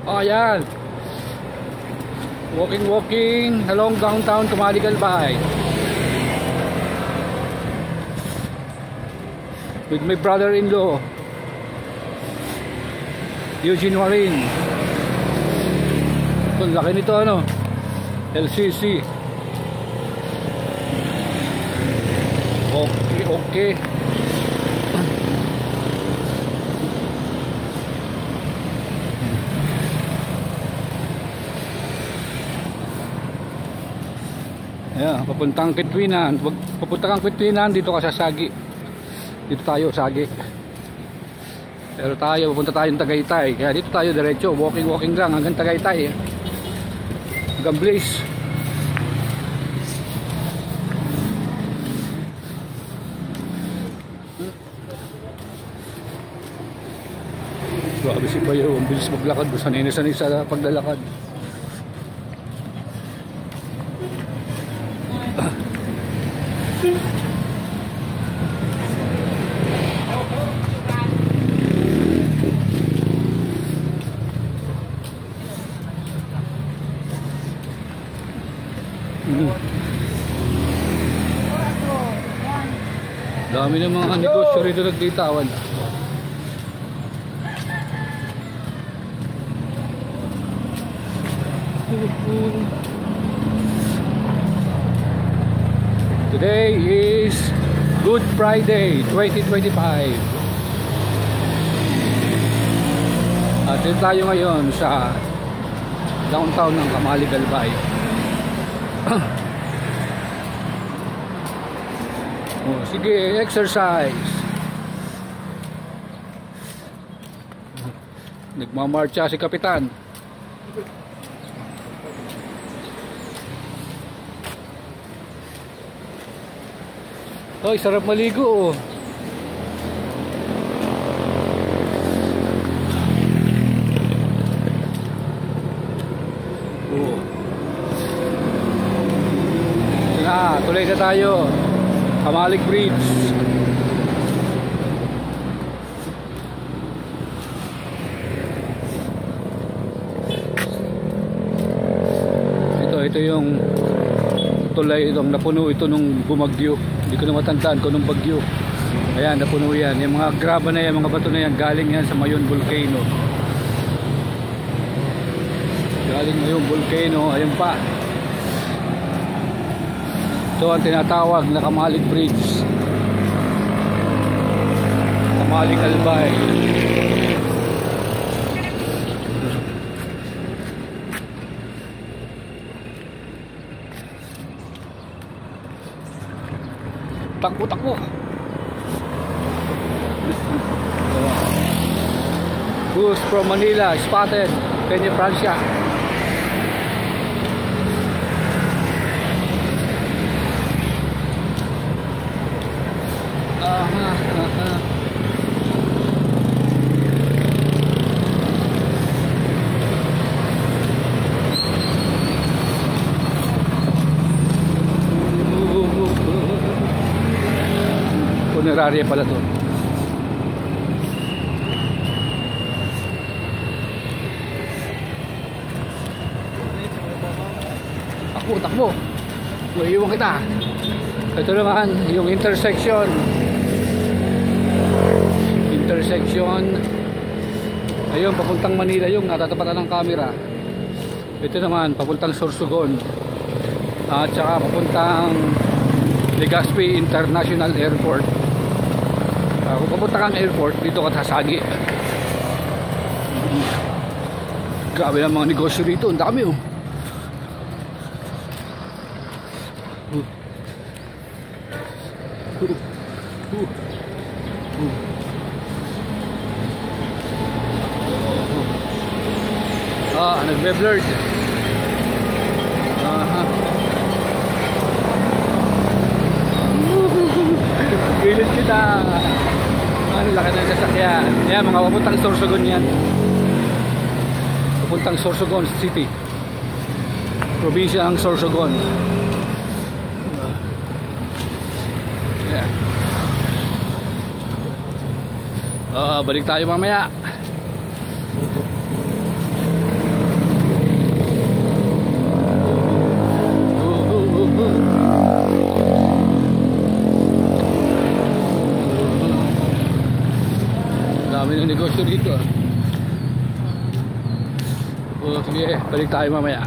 Oh, ayan. Walking along downtown Camali Galbay. With my brother-in-law, Eugene Warin. Ang laki nito, ano? LCC. Okay. Ayan, papuntang Kitwinan. Papunta kang Kitwinan, dito ka sa Sagi. Dito tayo, Sagi. Pero tayo, papunta tayong Tagaytay. Kaya dito tayo diretso, walking lang hanggang Tagaytay. Hanggang Blaze. Grabe si Bayo, ang bilis maglakad. Sanay sa paglalakad. Dami ng mga negosyo rito nagditawan. Today is Good Friday 2025. At dito tayo ngayon sa downtown ng Camali Galbay. Oh, sige, exercise. Nagmamarcha si Kapitan. Hoy, sarap maligo, oh. Tuloy na tayo. Camali Bridge. Ito yung tulay, itong napuno ito nung bumagyo. Hindi ko na matandaan kung nung bagyo. Ayan, napuno yan. Yung mga graba na yan, mga bato na yan, galing yan sa Mayon Volcano. Galing Mayon Volcano, ayun pa. Ito ang tinatawag na Camali Bridge. Camali Galbay. Takbo. Bus from Manila spotted. Peña Francia. Puneraria pala to. Takbo. Iiwan kita. Ito naman yung intersection. Ayun, papuntang Manila yung natatapatan ng camera. Ito naman papuntang Sorsogon. At saka papuntang Legazpi International Airport. Kung papunta kang airport, dito ka sasagi. Grabe ang mga negosyo dito, ang dami, oh. Nagbe-blurred. Gilid kita. Ano, laki na sasakyan. Yan, mga papuntang Sorsogon yan. Papuntang Sorsogon City. Probinsya ang Sorsogon. Balik tayo mamaya. Dami ng negosyo dito. O sige, balik tayo mamaya.